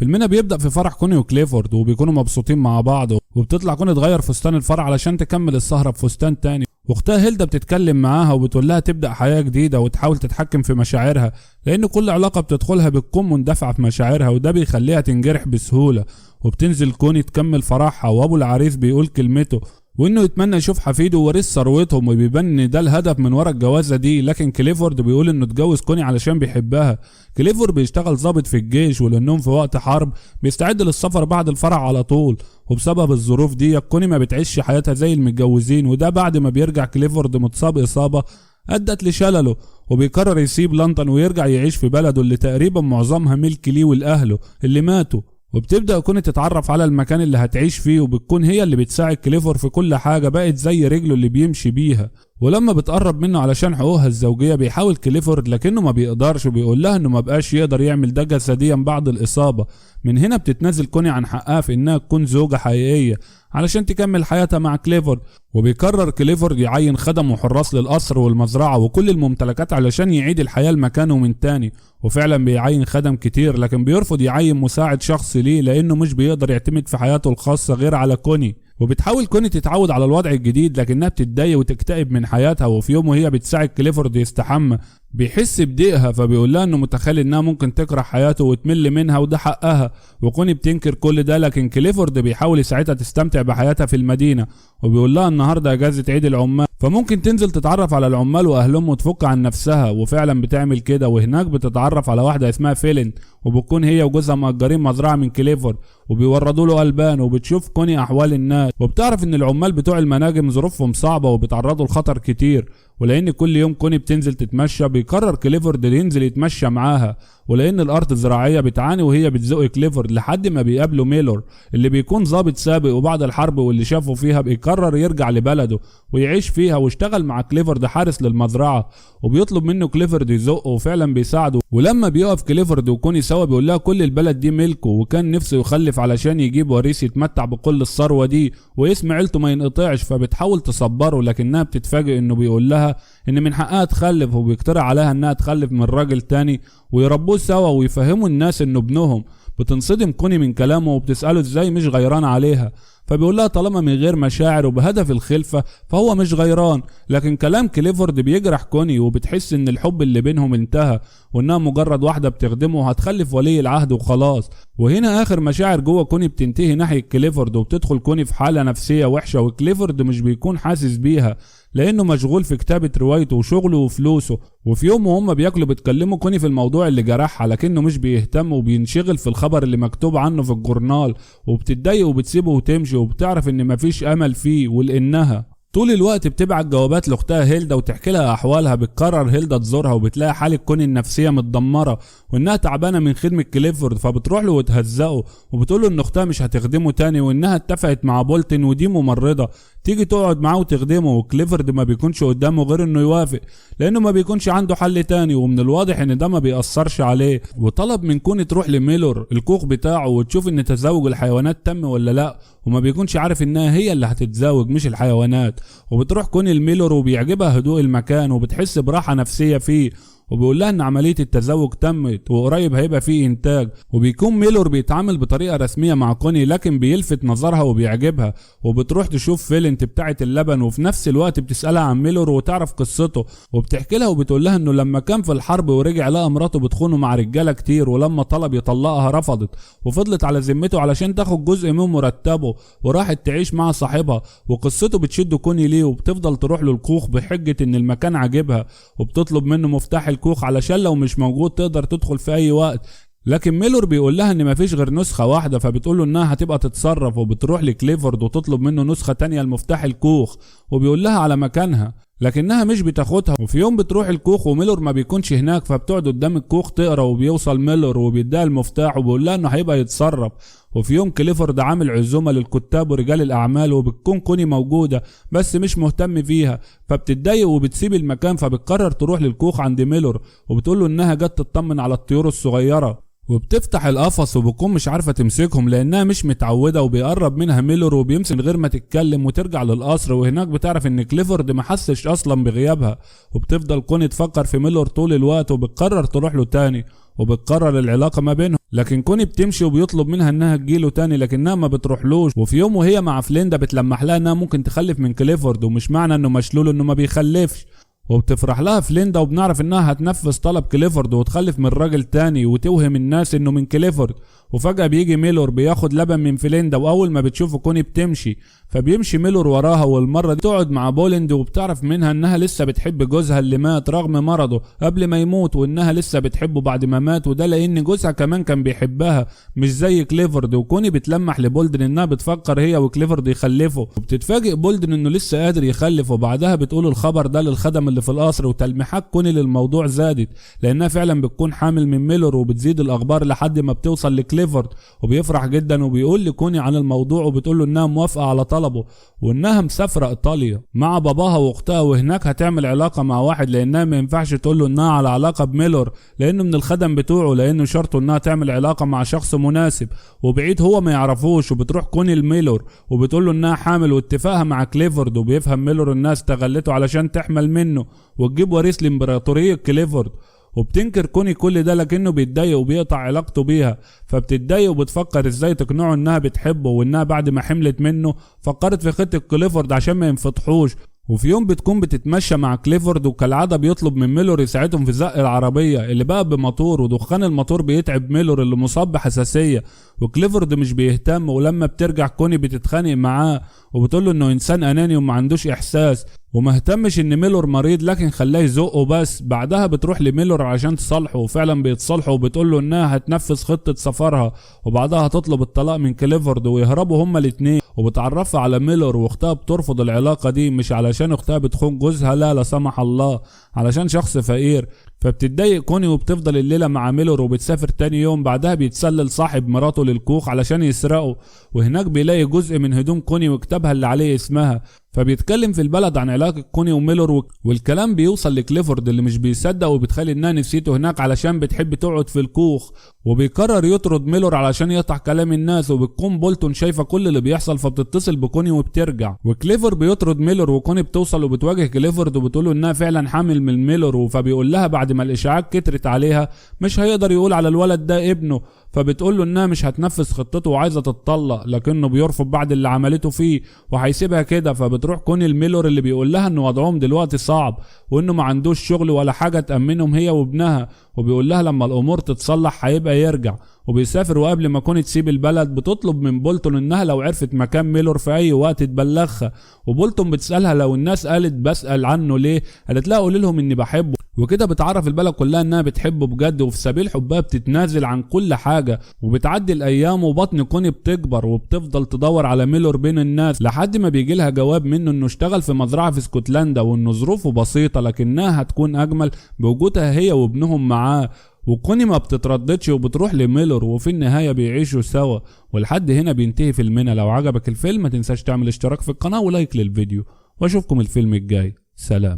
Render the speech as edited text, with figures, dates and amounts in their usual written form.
فيلمنا بيبدأ في فرح كوني وكليفورد وبيكونوا مبسوطين مع بعض، وبتطلع كوني تغير فستان الفرح علشان تكمل السهرة بفستان تاني، واختها هيلدا بتتكلم معاها وبتقول لها تبدأ حياة جديدة وتحاول تتحكم في مشاعرها، لأن كل علاقة بتدخلها بتكون مندفعة في مشاعرها وده بيخليها تنجرح بسهولة. وبتنزل كوني تكمل فرحها وابو العريس بيقول كلمته وانه يتمنى يشوف حفيده ورث ثروتهم، وبيبان ان ده الهدف من ورا الجوازه دي. لكن كليفورد بيقول انه اتجوز كوني علشان بيحبها. كليفورد بيشتغل ضابط في الجيش، ولانهم في وقت حرب بيستعد للسفر بعد الفرح على طول، وبسبب الظروف دي كوني ما بتعيش حياتها زي المتجوزين، وده بعد ما بيرجع كليفورد متصاب اصابه ادت لشلله، وبيقرر يسيب لندن ويرجع يعيش في بلده اللي تقريبا معظمها ملك ليه ولاهله اللي ماتوا. وبتبدأ كوني تتعرف على المكان اللي هتعيش فيه، وبتكون هي اللي بتساعد كليفورد في كل حاجة، بقت زي رجله اللي بيمشي بيها. ولما بتقرب منه علشان حقوقها الزوجية بيحاول كليفورد لكنه ما بيقدرش، وبيقول لها انه ما بقاش يقدر يعمل ده جسديا بعد الإصابة. من هنا بتتنازل كوني عن حقها في انها تكون زوجة حقيقية علشان تكمل حياتها مع كليفورد. وبيقرر كليفورد يعين خدم وحراس للقصر والمزرعة وكل الممتلكات علشان يعيد الحياة لمكانه من تاني، وفعلا بيعين خدم كتير، لكن بيرفض يعين مساعد شخصي ليه لانه مش بيقدر يعتمد في حياته الخاصة غير على كوني. وبتحاول كوني تتعود على الوضع الجديد لكنها بتتضايق وتكتئب من حياتها. وفي يوم وهي بتساعد كليفورد يستحمى بيحس بضيقها، فبيقول لها انه متخيل انها ممكن تكره حياته وتمل منها وده حقها، وكوني بتنكر كل ده. لكن كليفورد بيحاول يساعدها تستمتع بحياتها في المدينة، وبيقول لها النهارده اجازة عيد العمال فممكن تنزل تتعرف على العمال واهلهم وتفك عن نفسها. وفعلا بتعمل كده، وهناك بتتعرف على واحدة اسمها فيلين، وبتكون هي وجوزها مأجرين مزرعة من كليفورد وبيوردوا له ألبان. وبتشوف كوني احوال الناس وبتعرف ان العمال بتوع المناجم ظروفهم صعبة وبيتعرضوا لخطر كتير، ولان كل يوم كوني بتنزل تتمشى بيقرر كليفورد ينزل يتمشى معاها، ولان الارض الزراعيه بتعاني وهي بتزق كليفورد لحد ما بيقابله ميلور اللي بيكون ضابط سابق وبعد الحرب، واللي شافه فيها بيقرر يرجع لبلده ويعيش فيها، واشتغل مع كليفورد حارس للمزرعه، وبيطلب منه كليفورد يزقه وفعلا بيساعده. ولما بيقف كليفورد وكوني سوا بيقول لها كل البلد دي ملكه، وكان نفسه يخلف علشان يجيب وريث يتمتع بكل الثروه دي واسم عيلته ما ينقطعش. فبتحاول تصبره لكنها بتتفاجئ انه بيقول لها ان من حقها تخلف، وبيقترح عليها انها تخلف من راجل تاني ويربوه سوا ويفهموا الناس انه ابنهم. بتنصدم كوني من كلامه وبتسأله ازاي مش غيران عليها، فبيقول لها طالما من غير مشاعر وبهدف الخلفة فهو مش غيران. لكن كلام كليفورد بيجرح كوني، وبتحس ان الحب اللي بينهم انتهى وانها مجرد واحدة بتخدمه وهتخلف ولي العهد وخلاص. وهنا اخر مشاعر جوه كوني بتنتهي ناحية كليفورد، وبتدخل كوني في حالة نفسية وحشة، وكليفورد مش بيكون حاسس بيها لانه مشغول في كتابة روايته وشغله وفلوسه. وفي يوم وهم بياكلوا بتكلموا كوني في الموضوع اللي جرحها لكنه مش بيهتم، وبينشغل في الخبر اللي مكتوب عنه في الجورنال، وبتتضايق وبتسيبه وتمشي، وبتعرف ان مفيش امل فيه ولانها طول الوقت بتبعت جوابات لاختها هيلدا وتحكي لها احوالها. بتقرر هيلدا تزورها وبتلاقي حالة كوني النفسية متدمرة وانها تعبانة من خدمة كليفورد، فبتروح له وتهزقه وبتقول له ان اختها مش هتخدمه تاني وانها اتفقت مع بولتن ودي ممرضة تيجي تقعد معاه وتخدمه. وكليفورد ما بيكونش قدامه غير انه يوافق لانه ما بيكونش عنده حل تاني، ومن الواضح ان ده ما بيأثرش عليه. وطلب من كوني تروح لميلور الكوخ بتاعه وتشوف ان تزاوج الحيوانات تم ولا لا، وما بيكونش عارف انها هي اللي هتتزاوج مش الحيوانات. وبتروح كوني الميلور وبيعجبها هدوء المكان وبتحس براحة نفسية فيه، وبيقول لها ان عملية التزاوج تمت وقريب هيبقى فيه انتاج. وبيكون ميلور بيتعامل بطريقة رسمية مع كوني لكن بيلفت نظرها وبيعجبها، وبتروح تشوف فيلنت بتاعة اللبن وفي نفس الوقت بتسألها عن ميلور وتعرف قصته، وبتحكي لها وبتقول لها انه لما كان في الحرب ورجع لقى مراته بتخونه مع رجالة كتير، ولما طلب يطلقها رفضت وفضلت على ذمته علشان تاخد جزء من مرتبه وراحت تعيش مع صاحبها. وقصته بتشد كوني ليه وبتفضل تروح له الكوخ بحجة ان المكان عاجبها، وبتطلب منه مفتاح الكوخ علشان لو مش موجود تقدر تدخل في اي وقت. لكن ميلور بيقول لها ان مفيش غير نسخة واحدة، فبتقول له انها هتبقى تتصرف، وبتروح لكليفورد وتطلب منه نسخة تانية لمفتاح الكوخ وبيقول لها على مكانها لكنها مش بتاخدها. وفي يوم بتروح الكوخ وميلور ما بيكونش هناك، فبتقعد قدام الكوخ تقرا وبيوصل ميلور وبيديها المفتاح وبيقول لها انه هيبقى يتصرف. وفي يوم كليفورد عامل عزومة للكتاب ورجال الاعمال وبتكون كوني موجودة بس مش مهتم فيها، فبتتضايق وبتسيب المكان. فبتقرر تروح للكوخ عند ميلور وبتقول له انها جت تطمن على الطيور الصغيرة، وبتفتح القفص وبتكون مش عارفة تمسكهم لانها مش متعودة. وبيقرب منها ميلور وبيمسك من غير ما تتكلم وترجع للقصر، وهناك بتعرف ان كليفورد ما حسش اصلا بغيابها. وبتفضل كوني تفكر في ميلور طول الوقت وبتقرر تروح له تاني، وبتقرر العلاقة ما بينهم. لكن كوني بتمشي وبيطلب منها انها تجيله تاني لكنها ما بتروحلوش. وفي يوم وهي مع فليندا بتلمح لها انها ممكن تخلف من كليفورد، ومش معنى انه مشلول انه ما بيخلفش. وبتفرح لها فليندا وبنعرف انها هتنفذ طلب كليفورد وتخلف من راجل تاني وتوهم الناس انه من كليفورد. وفجأة بيجي ميلور بياخد لبن من فليندا، واول ما بتشوفه كوني بتمشي فبيمشي ميلور وراها، والمرة دي تقعد مع بولند وبتعرف منها انها لسه بتحب جوزها اللي مات رغم مرضه قبل ما يموت، وانها لسه بتحبه بعد ما مات، وده لان جوزها كمان كان بيحبها مش زي كليفورد. وكوني بتلمح لبولدن انها بتفكر هي وكليفورد يخلفوا، وبتتفاجئ بولدن انه لسه قادر يخلف. وبعدها بتقول الخبر ده للخدم اللي في القصر، وتلميحات كوني للموضوع زادت لانها فعلا بتكون حامل من ميلور، وبتزيد الاخبار لحد ما بتوصل لكليفورد وبيفرح جدا وبيقول لكوني عن الموضوع، وبتقول له انها موافقه على طلبه وانها مسافره ايطاليا مع باباها واختها، وهناك هتعمل علاقه مع واحد لانها ما ينفعش تقول له انها على علاقه بميلور لانه من الخدم بتوعه، لانه شرطه انها تعمل علاقه مع شخص مناسب وبعيد هو ما يعرفوش. وبتروح كوني لميلور وبتقول له انها حامل واتفاقها مع كليفورد، وبيفهم ميلور الناس استغلته علشان تحمل منه وتجيب وريث لامبراطوريه كليفورد. وبتنكر كوني كل ده لكنه بيتضايق وبيقطع علاقته بيها، فبتتضايق وبتفكر ازاي تقنعه انها بتحبه، وانها بعد ما حملت منه فكرت في خطة كليفورد عشان ما ينفتحوش. وفي يوم بتكون بتتمشى مع كليفورد وكالعادة بيطلب من ميلور يساعدهم في زق العربية اللي بقى بموتور، ودخان الموتور بيتعب ميلور اللي مصاب بحساسية، وكليفورد مش بيهتم. ولما بترجع كوني بتتخانق معاه وبتقول له انه انسان اناني وما عندوش احساس وما اهتمش ان ميلور مريض لكن خلاه يزقه بس. بعدها بتروح لميلور عشان تصالحه، وفعلا بيتصالحوا وبتقول له انها هتنفذ خطة سفرها، وبعدها هتطلب الطلاق من كليفورد ويهربوا هما الاتنين. وبتعرفها على ميلور، واختها بترفض العلاقة دي مش علشان اختها بتخون جوزها، لا سمح الله، علشان شخص فقير. فبتتضايق كوني وبتفضل الليلة مع ميلور وبتسافر تاني يوم. بعدها بيتسلل صاحب مراته للكوخ علشان يسرقه، وهناك بيلاقي جزء من هدوم كوني وكتابها اللي عليه اسمها. فبيتكلم في البلد عن علاقة كوني وميلور، والكلام بيوصل لكليفورد اللي مش بيصدق وبتخلي انها نسيته هناك علشان بتحب تقعد في الكوخ، وبيقرر يطرد ميلور علشان يقطع كلام الناس. وبتكون بولتون شايفة كل اللي بيحصل فبتتصل بكوني وبترجع، وكليفورد بيطرد ميلور، وكوني بتوصل وبتواجه كليفورد وبتقوله انها فعلا حامل من ميلور. فبيقول لها بعد ما الاشاعات كترت عليها مش هيقدر يقول على الولد ده ابنه، فبتقول له انها مش هتنفذ خطته وعايزه تتطلق، لكنه بيرفض بعد اللي عملته فيه وهيسيبها كده. فبتروح كوني الميلور اللي بيقول لها انه وضعهم دلوقتي صعب وانه ما عندوش شغل ولا حاجه تامنهم هي وابنها، وبيقول لها لما الامور تتصلح هيبقى يرجع. وبيسافر، وقبل ما كوني تسيب البلد بتطلب من بولتون انها لو عرفت مكان ميلور في اي وقت تبلغها. وبولتون بتسالها لو الناس قالت بسال عنه ليه، قالت لها قولي لهم اني بحبه. وكده بتعرف البلد كلها انها بتحبه بجد، وفي سبيل حبها بتتنازل عن كل حاجه. وبتعدي الايام وبطن كوني بتكبر، وبتفضل تدور على ميلور بين الناس لحد ما بيجي لها جواب منه انه اشتغل في مزرعه في اسكتلندا، وانه ظروفه بسيطه لكنها هتكون اجمل بوجودها هي وابنهم معاه. وكوني ما بتترددش وبتروح لميلور، وفي النهايه بيعيشوا سوا. ولحد هنا بينتهي فيلمنا. لو عجبك الفيلم ما تنساش تعمل اشتراك في القناه ولايك للفيديو، واشوفكم الفيلم الجاي. سلام.